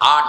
8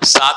7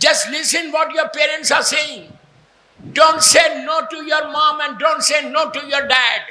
Just listen what your parents are saying. Don't say no to your mom and don't say no to your dad.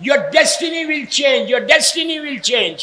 Your destiny will change. Your destiny will change.